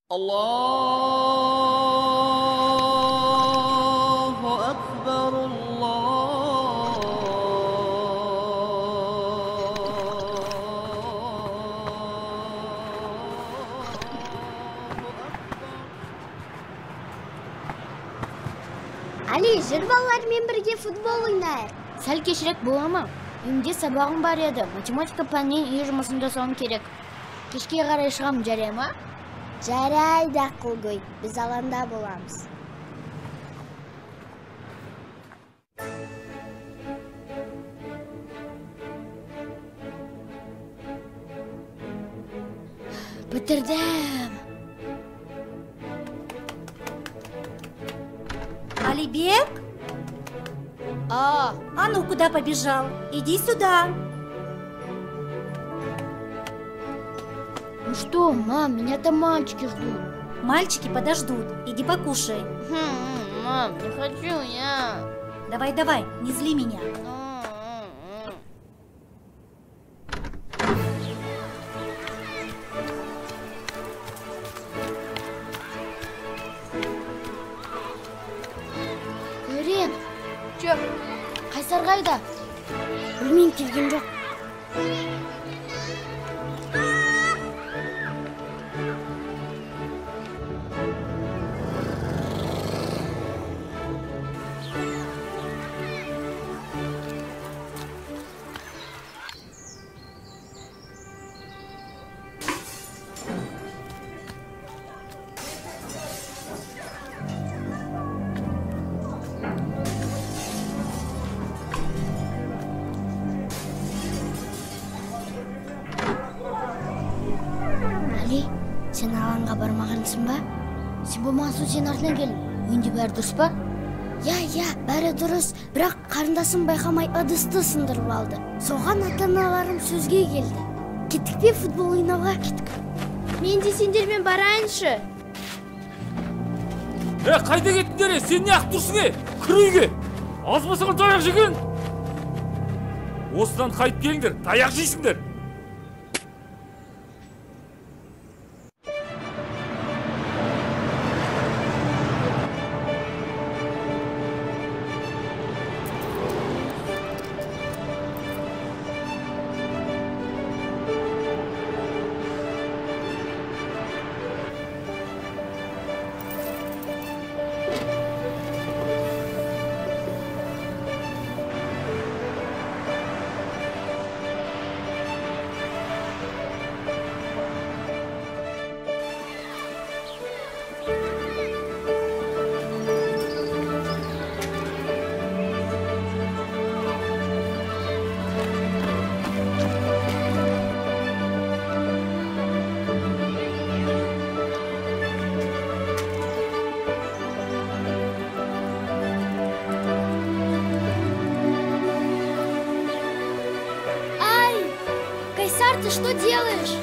الله أكبر Ali, жүр балалармен бірге футбол ойнайық. Сәл кешірек бола ма? Үйімде сабағым бар еді. Математика пәнінен үй жұмысын жасауым керек. Кешке қарай шығам, жарай ма? Жарайды, Ақылгөй, біз алаңда боламыз. Бітірдім. Алибек? А ну куда побежал? Иди сюда. Ну что, мам, меня там мальчики ждут. Мальчики подождут. Иди покушай. Мам, не хочу я. Давай, не зли меня. Өрен. Че? Қайсар қайда? Білмеймін, келген жоқ. Али, сен алаңға бармағансың ба? Сен болмаған соң сен артынан кел. Үйінде бәрі дұрыс па? Я, бәрі дұрыс, бірақ қарындасым байқамай ыдысты сындырып алды. Соған ата-аналарым сөзге келді. Кеттік пе футбол ойнауға? Кеттік. Мен де сендермен барайыншы. Қайда кеттіңдер? Сен не ақ тұрсың? Кір үйге. Азбасыңыз таяқ жеген. Осыдан қайтып келіңдер, таяқ жейсіңдер. Ты что делаешь?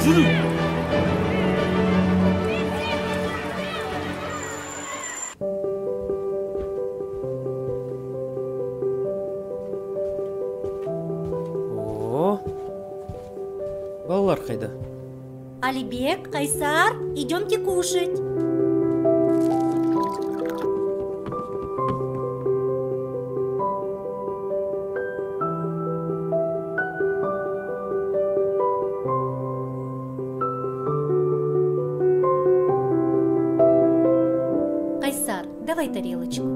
Жүрі! Балалар қайда? Алибек, Кайсар, идемте кушать. Кайсар, давай тарелочку.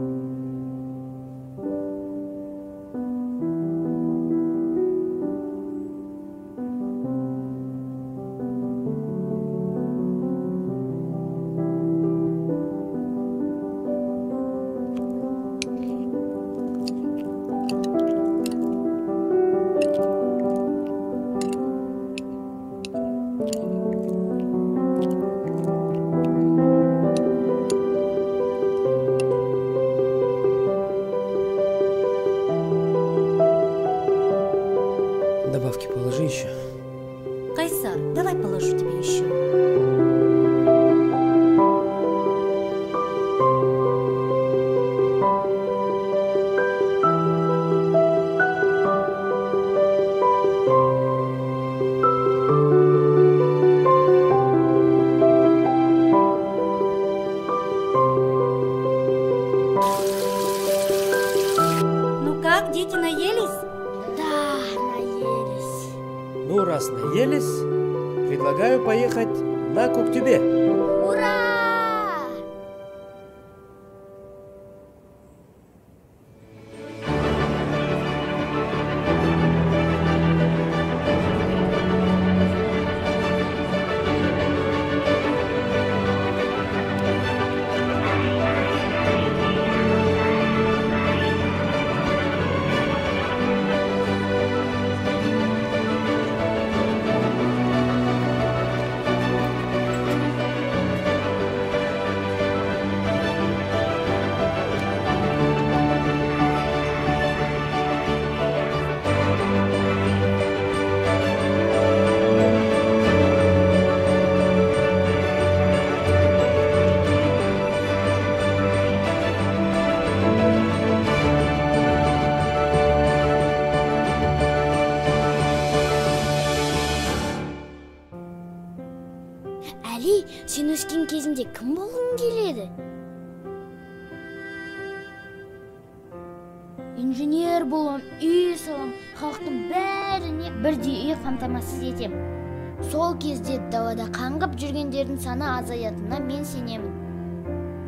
Предлагаю поехать на Коктебе. Ура! Әли, сен өскен кезінде кім болғың келеді? Инженер болам, үй салам, халықтың бәріне бірдей үй қамтамасыз етем. Сол кезде далада қаңғып жүргендердің саны азаятынына мен сенемін.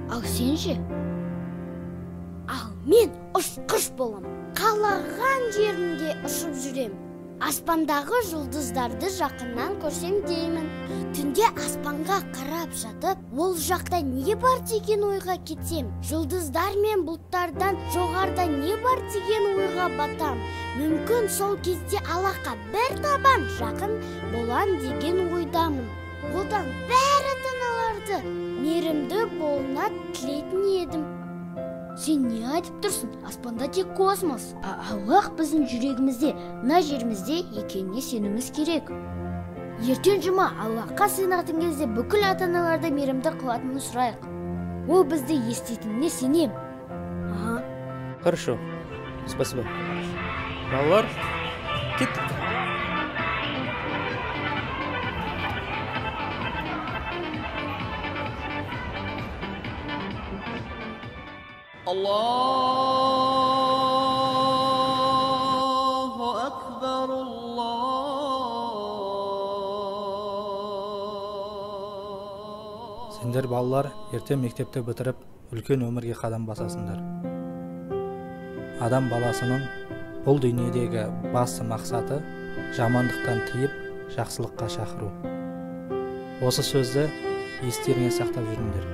Ал сен ше? Ал мен ұшқыш болам. Қалаған жерімде ұшып жүрем. Аспандағы жұлдыздарды жақыннан көрсем деймін. Түнде аспанға қарап жатып, ол жақта не бар деген ойға кетсем. Жұлдыздар мен бұлттардан жоғарда не бар деген ойға батам. Мүмкін сол кезде Аллахқа бір табан жақын болам деген ойдамын. Одан бәрі тыналарды, мейірімді болуына тілейтін едім. Сен не айтып тұрсың? Аспанда тек космос. Аллах біздің жүрегімізде, мына жерімізде екеніне сеніміз керек. Ертең жұма Аллахқа сыйынатын кезде бүкіл ата-аналарды мейірімді қылатынын сұрайық. Ол бізді еститініне сенем. Ага. Хорошо. Спасибо. Балалар, кеттік. Allahu Akbar, Сендер балалар ертең мектепті бітіріп, үлкен өмірге қадам басасыңдар. Адам баласының бұл дүниедегі басты мақсаты жамандықтан тыйып, жақсылыққа шақыру. Осы сөзді естеріңе сақтап жүріңдер.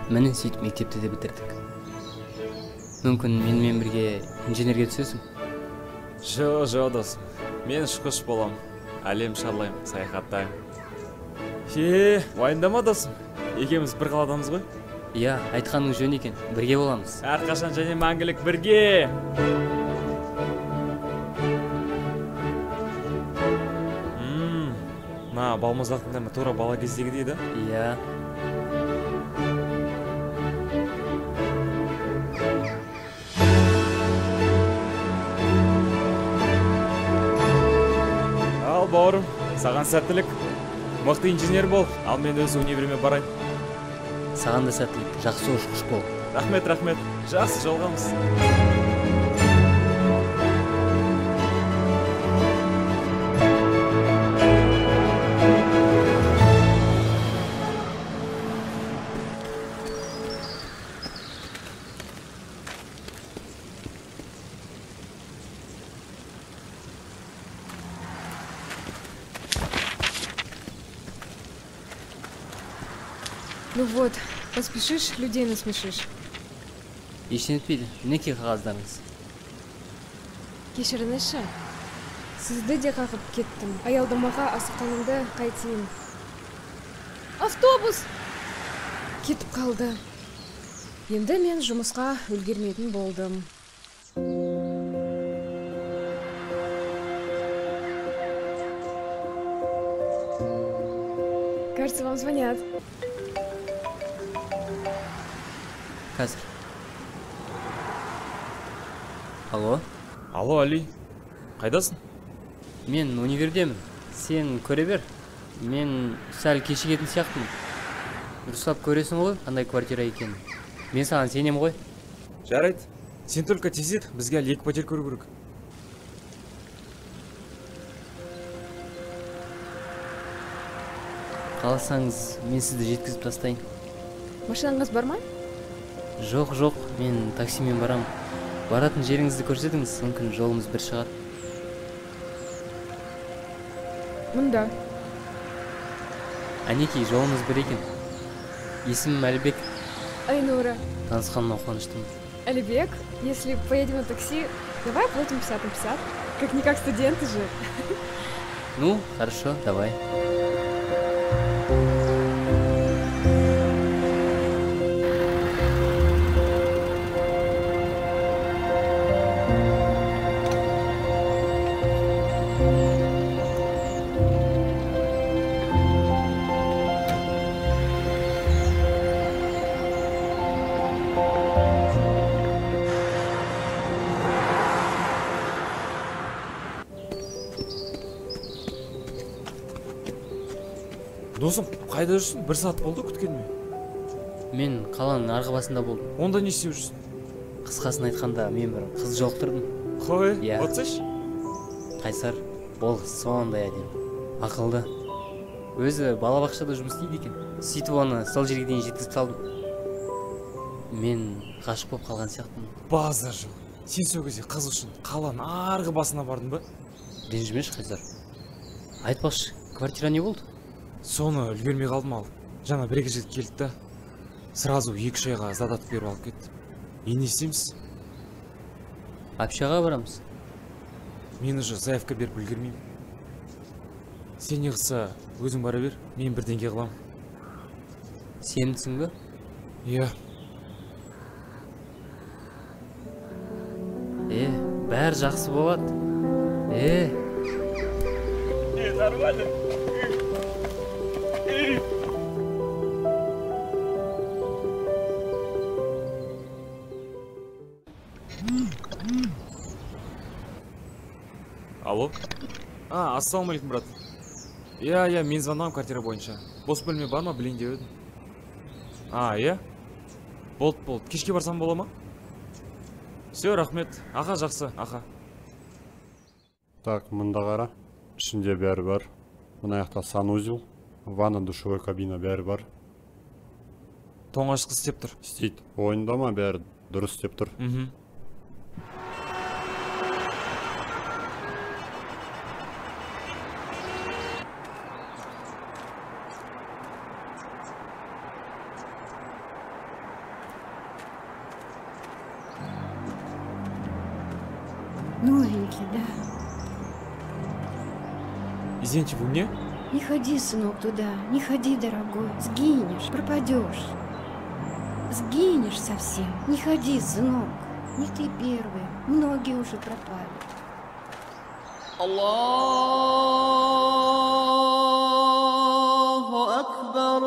Міне сөйтіп мектепті де бітірдік. Мүмкін менімен бірге инженерге түсесің? Жо, досым. Мен ұшқыш болам. Әлем шарлайым, саяхаттайым. Уайымдама досым. Екеуміз бір қаладамыз ғой? Иә, айтқаның жөн екен. Бірге боламыз. Әрқашан және мәңгілік бірге. Балмұздақтың дәмі тура бала кездегі дейді? Иә. Ал бауырым, саған сәттілік. Мықты инженер бол, ал мен өз универіме барайын. Саған да сәттілік, жақсы ұшқыш бол. Рахмет, жақсы жолғамыз. Ну вот, поспешишь, людей насмешишь. Ештеңе етпейді, мінекей қағаздарыңыз. Кешіріңізші. Сізді де қағып кеттім. Аялдамаға асыққанымды қайтейін. Автобус! Кетіп қалды. Енді мен жұмысқа үлгермейтін болдым. Кажется, вам звонят. Қазір. Алло, Алло, Али. Қайдасың? мен универдемін. Сен көре бер. Мен сәл кешігетін сияқтымын. Дұрыстап көресің ғой, қандай квартира екенін. Мен саған сенем ғой. Жарайды. Сен только тезет, бізге әлі 2 пәтер көру керек. Қаласаңыз, мен сізді жеткізіп тастайын. Машинаңыз бар ма? Жоқ, мен таксимен барам. Баратын жеріңізді көрсетіңіз, мүмкін жолымыз бір шығар. Мұнда. Әнекей, жолымыз бір екен. Есімім Әлібек. Айнура. Танысқаныма қуаныштымын. Алибек, если поедем на такси, давай оплатим 50 на 50. Как-никак студенты же. Ну, хорошо, давай. Досым, қайда жүрсің? 1 сағат болды күткеніме. Мен қаланың арғы басында болдым. Онда не істеп жүрсің? Қысқасын айтқанда, мен бір қыз жолықтырдым. Қой, Иә. отсайшы. Қайсар, ол сондай әдемі. Ақылды. Өзі балабақшада жұмыс істейді екен. Сөйтіп оны сол жерге дейін жеткізіп салдым. Мен ғашық болып қалған сияқтымын. Базар жоқ. Сен сол кезде қыз үшін қаланың арғы басына бардың ба? Ренжімеші, Қайсар. Айтпақшы, квартира не болды? Соны үлгермей қалдым ал. Жаңа 1-2 жігіт келді да, сразу 2-3 айға задатып беріп алып кетті. Не істейміз? Общаға барамыз. Мен уже заявка беріп үлгермеймін. Сен не қылса, өзің бара бер, мен бірдеңе қылам. Сенімдісің бе? Иә. Бәрі жақсы болады. Нормально. Алло? Ассалаумалейкум, брат. Иә, мен звондағам квартира бойынша. Бос бөлме бар ма, білейін деп едім. Иә? Болды. Кешке барсам бола ма? Все, рахмет. Аха, жақсы, аха. Так, мында қара. Ішінде бәрі бар. Мына жақта санузел, ванна, душевой кабина бәрі бар. Тоңашқы істеп тұр. Істейді. Ойында ма бәрі дұрыс істеп тұр. Новенький, да. Извините, вы мне? Не ходи, сынок, туда. Не ходи, дорогой. Сгинешь, пропадешь. Сгинешь совсем. Не ходи, сынок. Не ты первый. Многие уже пропали. Аллаху акбар,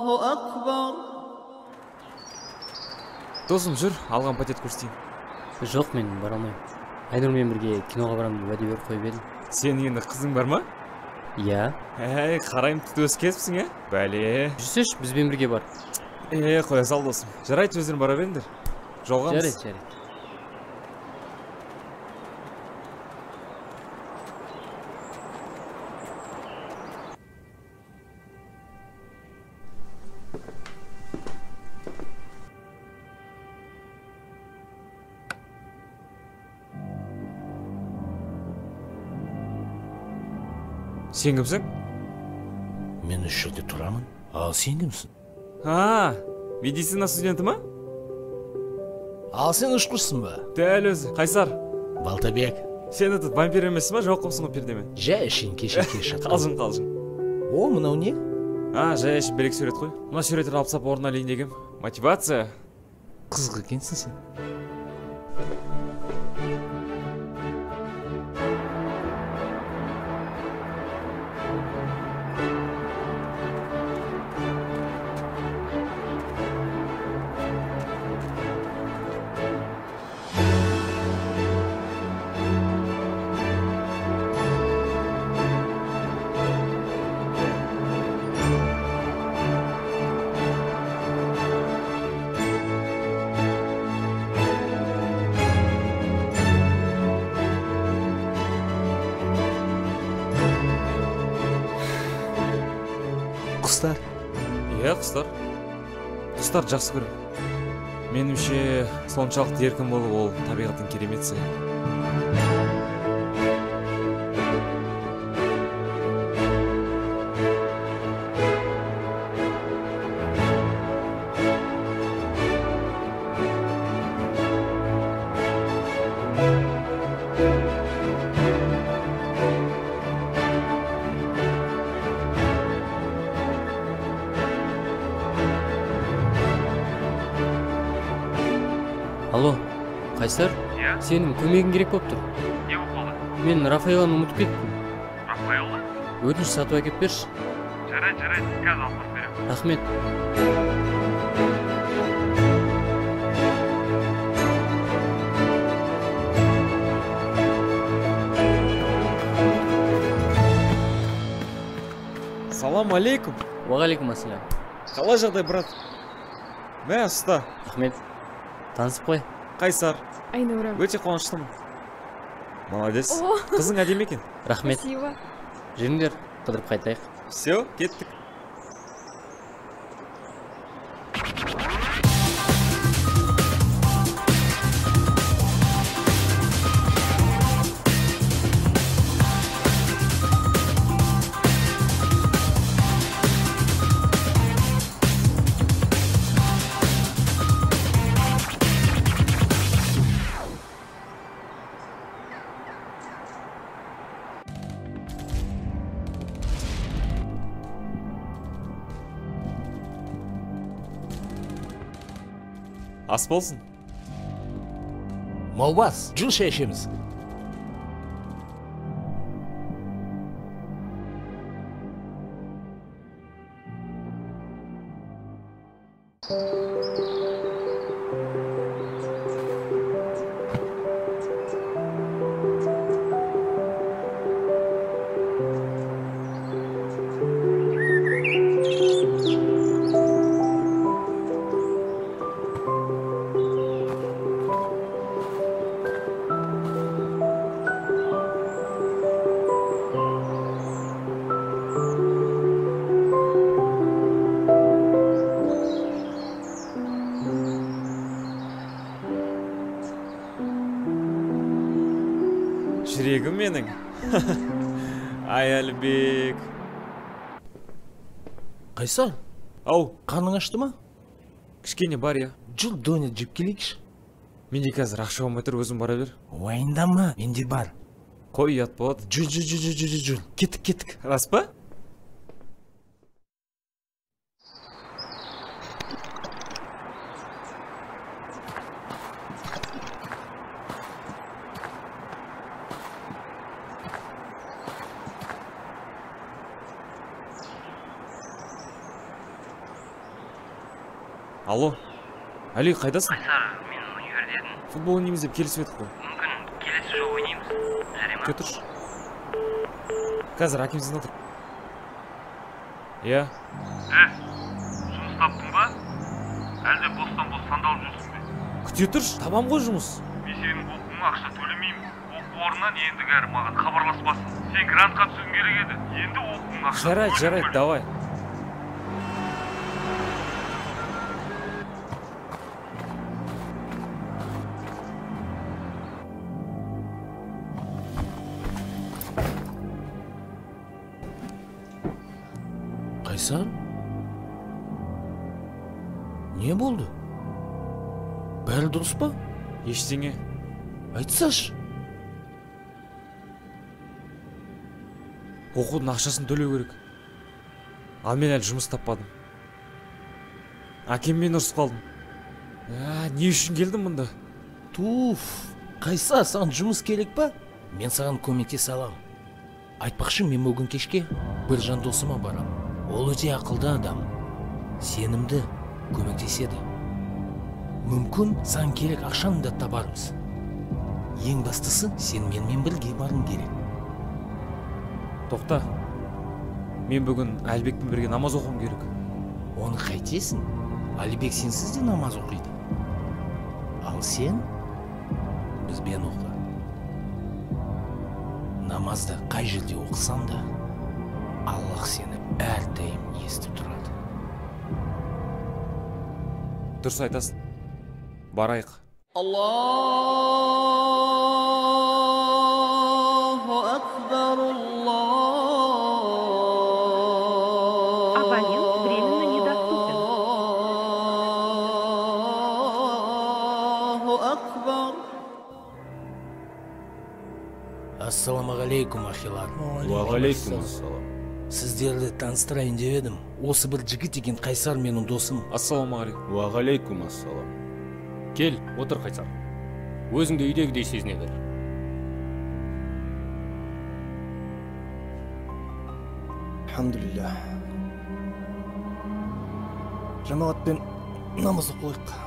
Аллаху акбар. Досым, жүр, алған пакет көрсетейін. Жоқ, мен бара алмаймын. Айнұрмен бірге киноға барамын деп уәде беріп қойып едім. Сенің енді қызың бар ма? Иә. Қарайым, тіпті өз кесіпсің, бәле. Жүрсеш, бізбен бірге бар. Қоя сал, досым. Жарайды, өздерің бара беріңдер. Жолғамыз. Жарайды. Сен кімсің? Мен үш жерде тұрамын. Ал сен кімсің? Медицина студенті ма? Ал сен ұшқышсың ба? Дәл өзі. Қайсар? Балтабек. Сен вампир емес ба? Жоқ қопсың ғой пердемен. Жай ішін кеше. Қалжың. О, мынау не? Жай ішін берек сурет қой. Мына суреттерді алып сап орнына ілейін дегем. Мотивация. Қызық екенсің сен. Құстар? Иә, құстар. Құстар жақсы көрем. Менімше, соншалықты еркін болу ол табиғаттың кереметі. Алло, Қайсар? Иә? Сенің көмегің керек болып тұр. Не болып қалды? Мен Рафаэланы ұмытып кеттім. Рафаэлла? Өтініш сатып әкеп берші. Жарайды, қазір алып беремін. Рахмет. Салам алейкум. Уағалейкум ассалам. Қалай жағдай, брат? Мә, ұста. Рахмет. Танысып қой. Қайсар. Айнұрым. Өте қуаныштымын. Молодец. О. Қызың әдемі екен. Рахмет. Спасибо. Жүріңдер, қыдырып қайтайық. Все, кеттік. Ас болсын. Молбас, жүл шешеміз. Жүрегім менің. Ай, Әлібек. Қайсар? Ау. Қарның ашты ма? Кішкене бар, я. Жүл донет жеп келейікші. Менде қазір ақша болмай тұр, өзің бара бер. Уайындама, менде бар. Қой, ұят болады. Жүл. Кеттік. Рас па? Алло, Али, қайдасың? Қайсар, мен универде едім. Футбол ойнаймыз деп келісіп едік қой. Мүмкін келесі жолы ойнаймыз. Жарай ма? Кетірші. Қазір әкем сізін отыр. Иә. Жұмыс таптың ба? Әлде бостан-бос сандалып жүрсің бе? Күте тұршы, табам ғой жұмыс. Мен сенің оқуыңа ақша төлемеймін. Оқу орнынан енді кәрі маған хабарласпасын. Сен грантқа түсуің керек еді. Енді оқуыңа ақша. Жарайды, давай. Қайсар? Не болды? Бәрі дұрыс па? Ештеңе. Айтсашы. Оқудың ақшасын төлеу керек. Ал мен әлі жұмыс таппадым. Әкеммен ұрысып қалдым. Не үшін келдім мұнда? Туф, Қайсар, саған жұмыс керек па? Мен саған көмектесе алам. Айтпақшы, мен бүгін кешке бір жан досыма барам. Ол өте ақылды адам. Сенімді, көмектеседі. Мүмкін саған керек ақшаны да табармыз. Ең бастысы, сен менімен бірге барың керек. Тоқта. Мен бүгін Әлібекпен бірге намаз оқуым керек. Оны қайтесің? Әлібек сенсіз де намаз оқиды. Ал сен бізбен оқы. Намазды қай жерде оқысан да, Аллах сені әрдайым естіп тұрады. Дұрыс айтасың. Барайық. Аллаху акбар, Аллах. Абонент временно недоступен. Аллаху акбар. Ассаламағалейкум, ахилар. Уағалейкум ассалам. Сіздерді таныстырайын деп едім. Осы бір жігіт екен, Қайсар менің досым. Ассаламағалейкум. Уағалейкум ассалам. Кел, отыр Қайсар. Өзіңді үйдегідей сезіне бер. Алхамдулилля. Жамағатпен намаз оқылайық.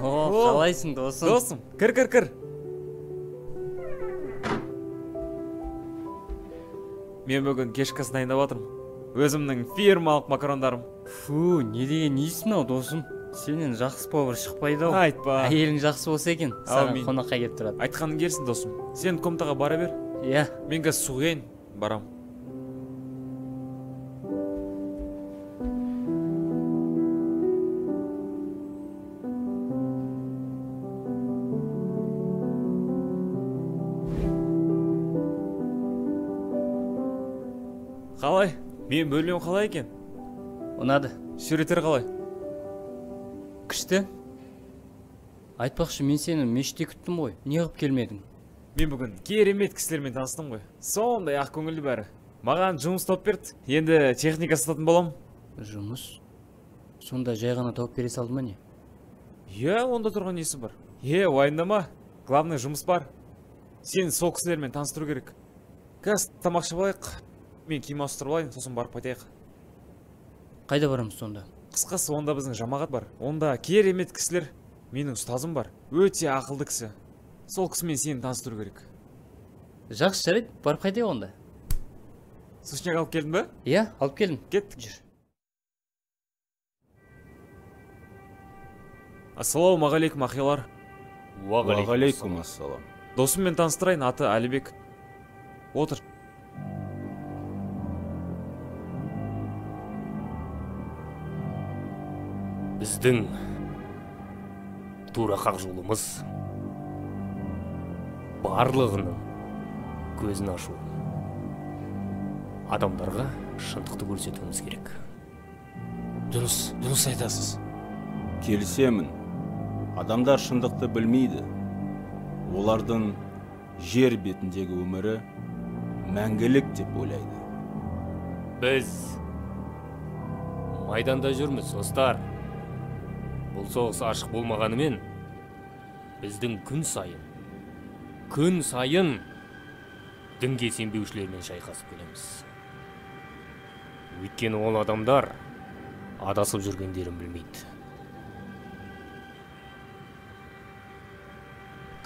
Қалайсың, досым? Досым, кір. Мен бүгін кешкі ас дайындап жатырмын. Өзімнің фирмалық макарондарым. Фу, не деген нейсің ау, досым? Сенен жақсы повар шықпайды ау. Айтпа. Әйелің жақсы болса екен, саған қонаққа келіп тұрады. Айтқаның келсін, досым. Сен комнатаға бара бер. Иә. Мен қазір су құяйын, барам. Қалай? Мен бөлмем қалай екен? Ұнады. Суреттер қалай? Күшті. Айтпақшы, мен сені мешітте күттім ғой. Не қылып келмедің? Мен бүгін керемет кісілермен таныстым ғой. Сондай ақ көңілді бәрі. Маған жұмыс тауып берді. Енді техника сататын болам. Жұмыс? Сонда жай ғана тауып бере салды ма не? Иә, онда тұрған несі бар. Уайымдама. Главный жұмыс бар. Сен сол кісілермен таныстыру керек. Қазір тамақшы болайық. Мен киім ауыстырып алайын, сосын барып қайтайық. Қайда барамыз сонда? Қысқасы, онда біздің жамағат бар. Онда керемет кісілер. Менің ұстазым бар. Өте ақылды кісі. Сол кісімен сені таныстыру керек. Жақсы, жарайды, барып қайтайық онда. Сушняк алып келдің бе? Иә, алып келдім. Кеттік. Жүр. Ассалаумағалейкум, ахилар. Уағалейкум ассалам. Досыммен таныстырайын, аты Әлібек. Отыр. Біздің тура қақ жолымыз барлығының көзін ашу. Адамдарға шындықты көрсетуіміз керек. Дұрыс айтасыз. Келісемін. Адамдар шындықты білмейді. Олардың жер бетіндегі өмірі мәңгілік деп ойлайды. Біз майданда жүрміз, достар. Бұл соғыс ашық болмағанымен, біздің күн сайын дінге сенбеушілермен шайқасып келеміз. Өйткені ол адамдар адасып жүргендерін білмейді.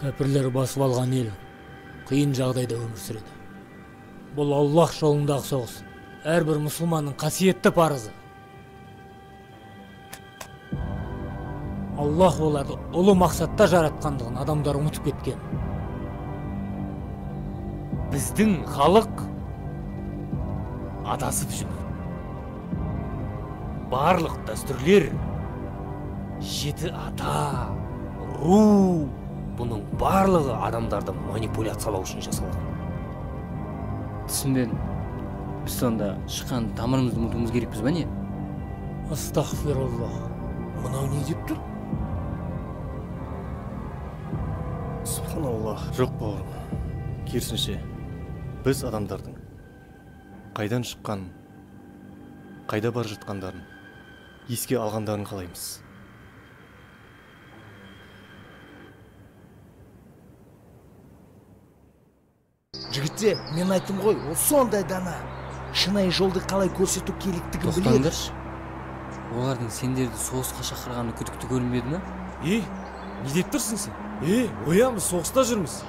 Кәпірлер басып алған ел қиын жағдайда өмір сүреді. Бұл Аллах жолындағы соғыс. Әрбір мұсылманның қасиетті парызы. Аллах оларды ұлы мақсатта жаратқандығын адамдар ұмытып кеткен. Біздің халық адасып жүр. Барлық дәстүрлер, жеті ата, ру, бұның барлығы адамдарды манипуляциялау үшін жасалған. Түсінбедім. Біз сонда шыққан тамырымызды ұмытуымыз керекпіз бе не? Астағфируллах. Мынау не деп тұр? Субханаллах. Жоқ бауырым. керісінше біз адамдардың қайдан шыққанын, қайда бара жатқандарын еске алғандарын қалаймыз. Жігітте, мен айттым ғой, ол сондай дана. Шынайы жолды қалай көрсету керектігін біледі. Тоқтаңдаршы. Олардың сендерді соғысқа шақырғаны күдікті көрінбеді ме? Не деп тұрсың сен? Оямыз, соғыста жүрміз.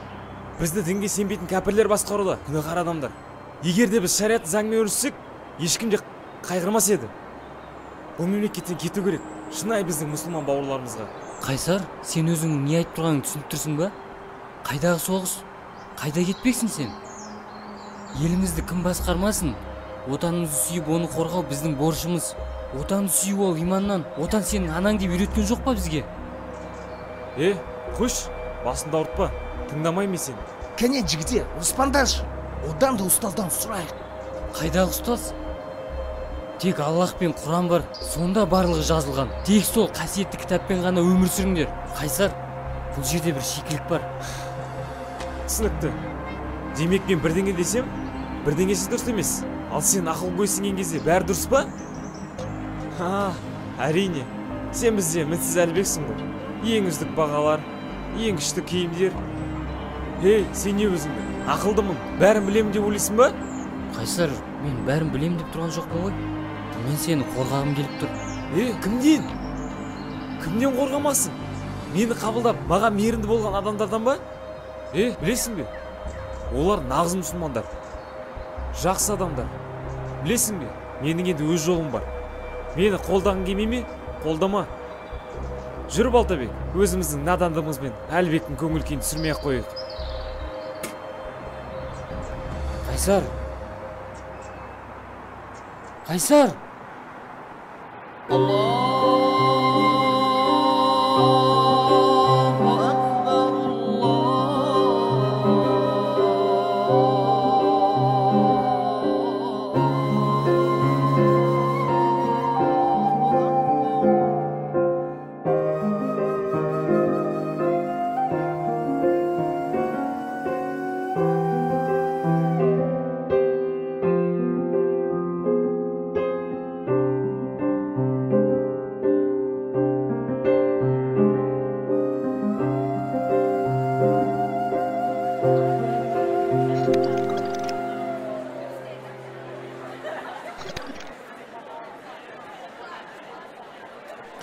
Бізді дінге сенбейтін кәпірлер басқаруда, күнәһар адамдар. Егер де біз шариғат заңмен өріссек, ешкім де қайғырмас еді. Бұл мемлекеттен кету керек, шынайы біздің мұсылман бауырларымызға. Қайсар, сен өзің не айтып тұрғанын түсініп тұрсың ба? Қайдағы соғыс? Қайда кетпексің сен? Елімізді кім басқармасын? Отанымызды сүйіп, оны қорғау біздің борышымыз. Отанды сүю ол иманнан. Отан сенің анаң деп үйреткен жоқ па бізге? Қош, басында ауыртпа, тыңдамаймын сені. Кәне жігіттер, ұрыспаңдаршы. Одан да ұстаздан сұрайық. Қайдағы ұстаз? Тек Аллах пен Құран бар, сонда барлығы жазылған. Тек сол қасиетті кітаппен ғана өмір сүріңдер. Қайсар, бұл жерде бір шикілік бар. Түсінікті. Демек мен бірдеңе десем, бірдеңесі дұрыс емес. Ал сен ақыл көйсінген кезде бәрі дұрыс па? Әрине. Сен бізде мінсіз әлбексің ғой. Ең үздік бағалар, ең күшті киімдер. Сен не өзіңді? Ақылдымын, бәрін білемін деп ойлайсың ба? Қайсар, мен бәрін білемін деп тұрған жоқпын ғой. Мен сені қорғағым келіп тұр. Кімден? Кімден қорғамасын? Мені қабылдап, маған мейірімді болған адамдардан ба? Білесің бе? Олар нағыз мұсылмандар. Жақсы адамдар. Білесің бе? Менің енді өз жолым бар. Мені қолдағың келмей ме? Қолдама. Жүр Балтабек, өзіміздің надандығымызбен Әлібектің көңіл күйін түсірмей-ақ қояйық. Қайсар! Қайсар!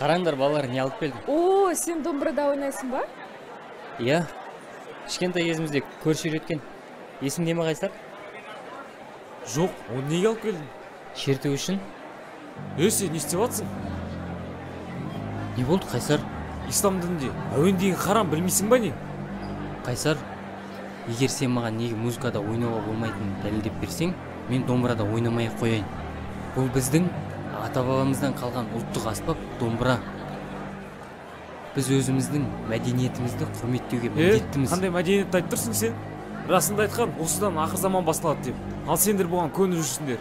Қараңдар, балалар, не алып келдім? Сен домбырада ойнайсың ба? Иә, кішкентай кезімізде көрші үйреткен. Есіңде ме, Қайсар? Жоқ, оны неге алып келдің? Шерту үшін. Сен не істеп жатсың? Не болды, Қайсар? Ислам дінінде әуен деген харам, білмейсің ба не? Қайсар, егер сен маған неге музыкада ойнауға болмайтынын дәлелдеп берсең, мен домбырада ойнамай қояйын. Бұл біздің ата-бабамыздан қалған ұлттық аспап домбыра. Біз өзіміздің мәдениетімізді құрметтеуге міндеттіміз. Қандай мәдениетті айтып тұрсың сен? Расында айтқан, осыдан ақыр заман басталады деп. Ал сендер бұған көніп жүрсіңдер.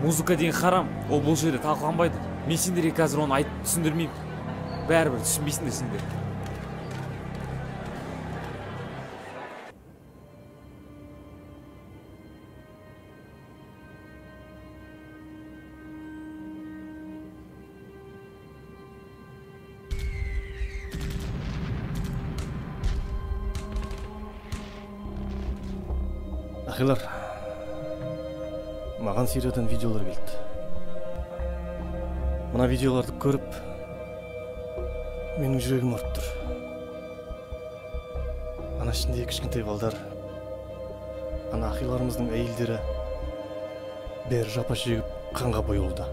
Музыка деген харам, ол бұл жерде талқыланбайды. Мен сендерге қазір оны айтып түсіндірмеймін. Бәрібір түсінбейсіңдер сендер. Ақилар, маған Сириядан видеолар келді. Мына видеоларды көріп, менің жүрегім ұрып тұр. Ана ішінде кішкентай балдар, ана ақиларымыздың әйелдері бәрі жапа шегіп қанға боялуда.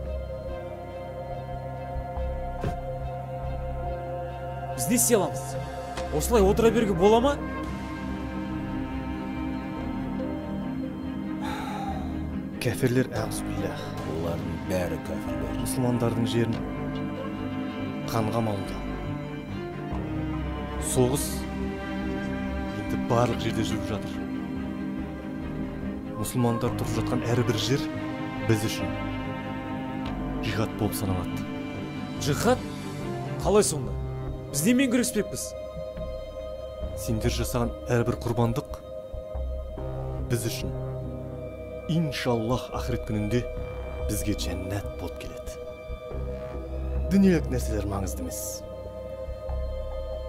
Біз не істей аламыз? Осылай отыра беруге бола ма? Кәфірлер әғзубиллах. Олардың бәрі кәфірлер. Мұсылмандардың жерін қанға малуда. Соғыс енді барлық жерде жүріп жатыр. Мұсылмандар тұрып жатқан әрбір жер біз үшін жихад болып саналады. Жихад? Қалай сонда? Біз немен күреспекпіз? Сендер жасаған әрбір құрбандық біз үшін иншаллах ақырет күнінде бізге жәннат болып келеді. Дүниелік нәрселер маңызды емес.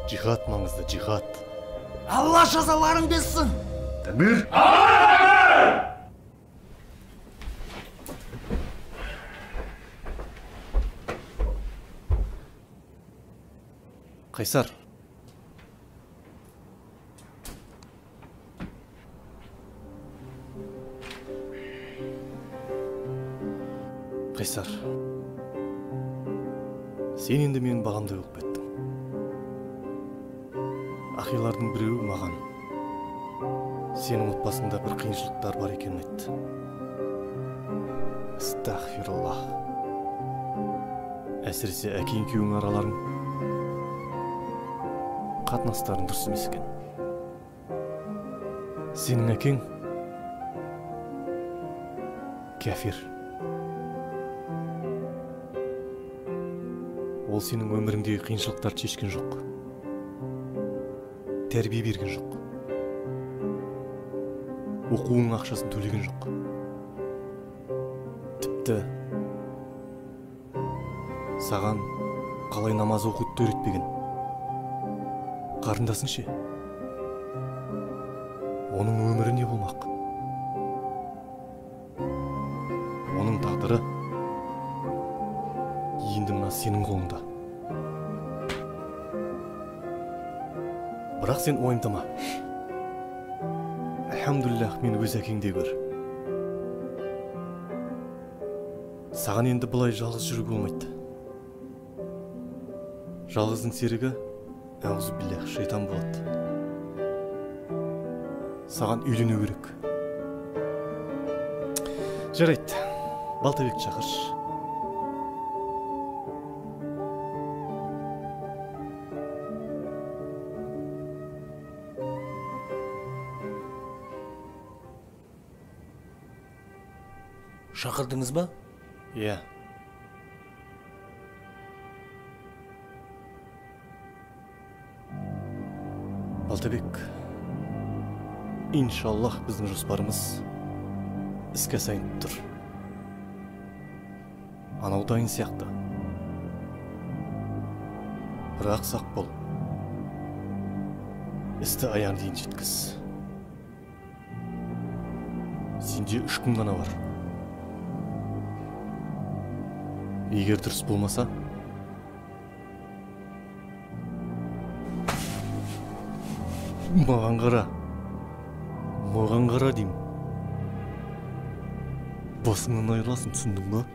Жихад маңызды, жихад. Алла жазаларын берсін. Тәкбир! Қайсар. Қайсар. Сен енді менің бағамдай болып кеттің. Ақилардың біреуі маған сенің отбасында бір қиыншылықтар бар екенін айтты. Астағфируллах. Әсіресе әкең күйеуің араларың қатынастарың дұрыс емес екен. Сенің әкең кәфир. Ол сенің өміріңдегі қиыншылықтарды шешкен жоқ. Тәрбие берген жоқ. Оқуың ақшасын төлеген жоқ. Тіпті саған қалай намаз оқуды үйретпеген. Қарындасың ше? Оның өмірі не болмақ? Оның тағдыры енді мына сенің қолыңда. Бірақ сен ойымдама. Әлхамдулиллах, мен өз әкеңдей көр. Саған енді бұлай жалғыз жүруге болмайды. Жалғыздың серігі әузубиллах, шайтан болады. Саған үйлену керек. Жарайды, Балтабекті шақыршы. Шақырдыңыз ба? Иә. Балтабек, иншаллах біздің жоспарымыз іске асайын тұр. Анау дайын сияқты. Бірақ сақ бол. Істі аяғына дейін жеткіз. Сенде 3 күн ғана бар. Егер дұрыс болмаса, маған қара деймін. Басыңнан айырыласың, түсіндің ба?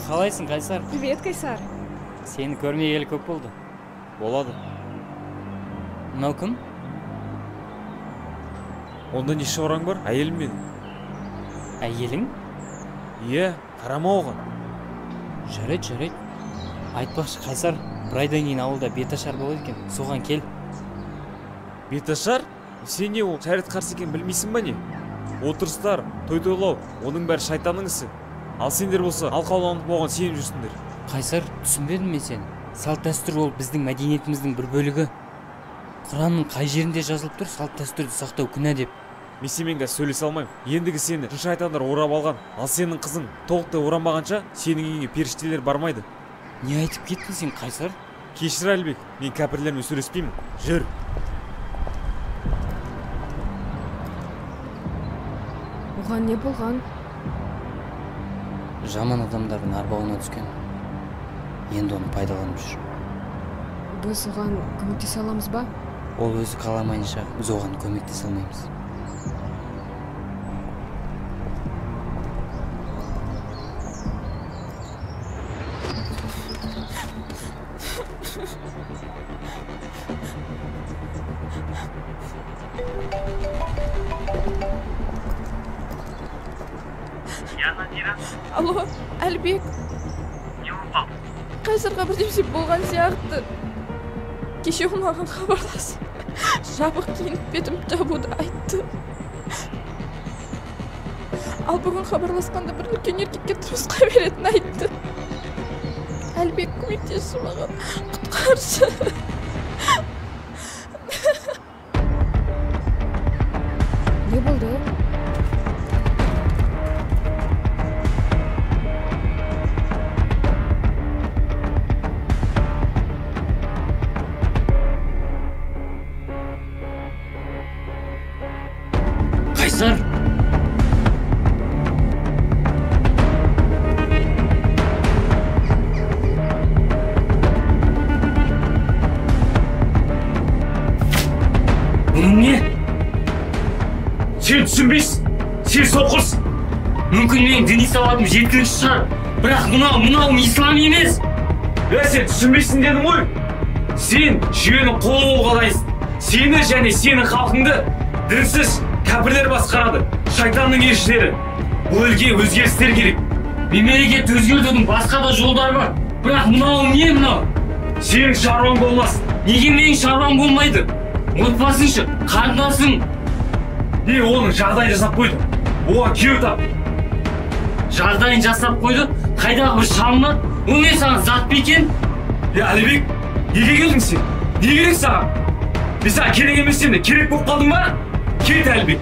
Қалайсың, Қайсар? Привет, Қайсар. Сені көрмегелі көп болды. Болады. Мынау кім? Онда не шораң бар? Әйелім мен. Әйелің? Иә, қарама оған. Жарайды. Айтпақшы, Қайсар, бір айдан кейін ауылда беташар болады екен. Соған кел. Беташар? Сен не ол шәрет қарсы екен білмейсің ба не? Отырыстар, той-тойлау, оның бәрі шайтанның ісі. Ал сендер болса, алқауланып болған сеніп жүрсіңдер. Қайсар, түсінбедім мен сені. Салт дәстүр ол біздің мәдениетіміздің бір бөлігі. Құранның қай жерінде жазылып тұр, салт дәстүрді сақтау күнә деп. Мен сенімен сөйлесе алмаймын. Ендігі сені жын шайтандар орап алған. Ал сенің қызың толықтай оранбағанша сенің үйіңе періштелер бармайды. Не айтып кеттің сен, Қайсар? Кешір, Әлбек, мен кәпірлермен сөйлеспеймін. Жүр. Оған не болған? Жаман адамдардың арбауына түскен. Енді оны пайдаланып жүр. Біз оған көмектесе аламыз ба? Ол өзі қаламайынша біз оған көмектесе алмаймыз. Алло, Әлбек. Не болып қалды? Қайсарға бірдемсе болған сияқты. Кеше ол маған хабарласып, жабық киініп бетімді жабуды айтты. Ал бүгін хабарласқанда бір үлкен еркекке тұрысқа беретін айтты. Әлбек, көмектесші маған, құтқаршы. Не болды? Қайсар! Бұның не? Сен түсінбейсің, сен соқырсың. Мүмкін мен діни сауатым жеткіліксіз шығар, бірақ мынау ислам емес. Сен түсінбейсің дедім ғой. Сен жүйенің қолы болуға дайынсың. Сені және сенің халқыңды дінсіз кәпірлер басқарады, шайтанның елшілері. Бұл елге өзгерістер керек. Мемлекет өзгертудің басқа да жолдары бар. Бірақ не мынау? Сенің шаруаң болмас. Неге менің шаруам болмайды? Отбасыншы, қарындасың. Оның жағдайын жасап қойды. Оған күйеу тап. Жағдайын жасап қойды? Қайдағы бір шамы? Ол не саған зат па екен? Әлібек, неге келдің сен? Не керек саған? Мен саған керек емессем де керек болып қалдың ба? Кет, Әлібек.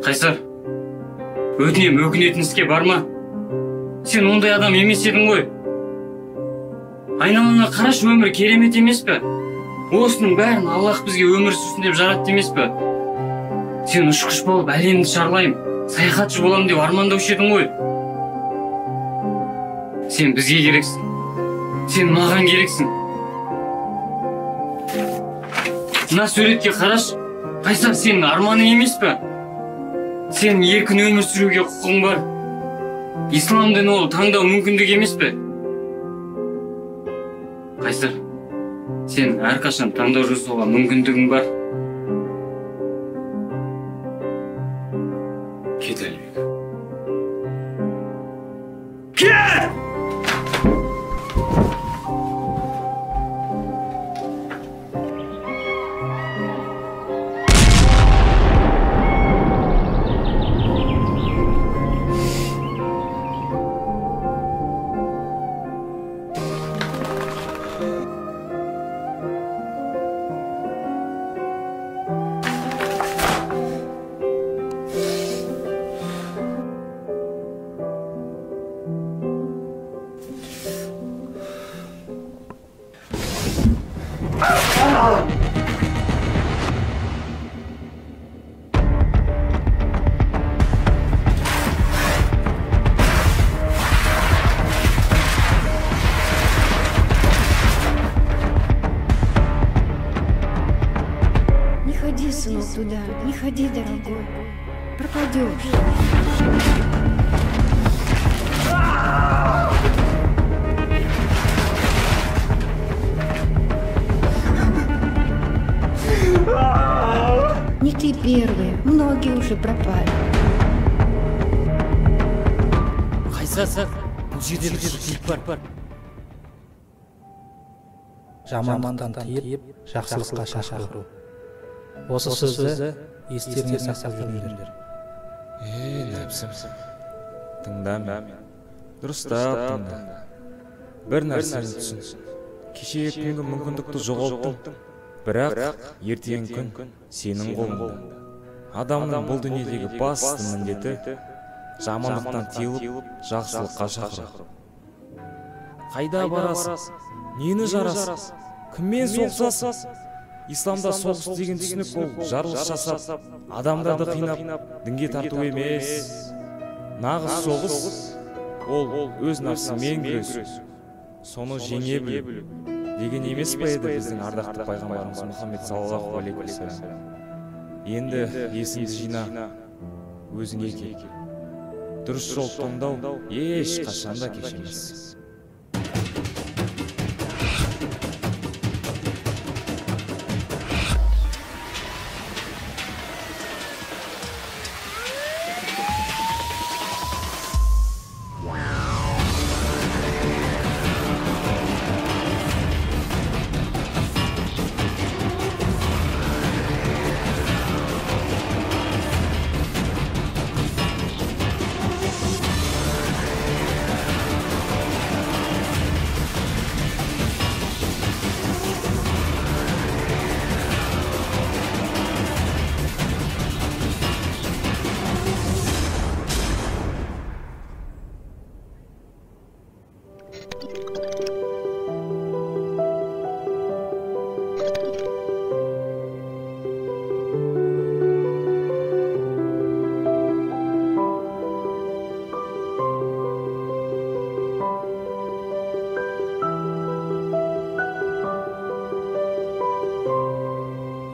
Қайсар, өтінем, өкінетін іске барма. Сен ондай адам емес едің ғой. Айналаңа қарашы, өмір керемет емес пе? Осының бәрін Аллах бізге өмір сүрсін деп жаратты емес пе? Сен ұшқыш болып әлемді шарлайым, саяхатшы болам деп армандаушы едің ғой. Сен бізге керексің. Сен маған керексің. Мына суретке қарашы. Қайсар, сенің арманың емес пе? Сенің еркін өмір сүруге құқың бар. Ислам діні ол таңдау мүмкіндік емес пе? Қайсар, сен әрқашан таңдау жасауға мүмкіндігің бар. Кет, Әлібек. Кет! Не ходи, сынок, туда. Не ходи, дорогой. Пропадешь. Не ты первый. Многие уже пропали. Қайсар, бұл жерде бір кілт бар. Жамандықтан тыйып, жақсылыққа шақыру. Осы сөзді естеріңе сақтап жүріңдер. Нәпсім, тыңда. Дұрыстап тыңда. Бір нәрсені түсін. Кеше күнгі мүмкіндікті жоғалттың. Бірақ ертең күн сенің қолыңда. Адамның бұл дүниедегі басты міндеті жамандықтан тыйылып, жақсылыққа шақыру. Қайда барасың? Нені жарасың? Кіммен соқсасың? исламда соғыс деген түсінік ол жарылыс жасап адамдарды қинап дінге тарту емес. Нағыз соғыс ол өз нәпсімен күресу, соны жеңе білу деген емес па еді біздің ардақты пайғамбарымыз Мұхаммед саллаллаху алейхи уассалам. Енді есіңді жина, өзіңе кел. Дұрыс жол таңдау еш қашанда кеш емес.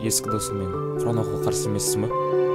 Ескі досым, мен Құран оқуға қарсы емессің ба?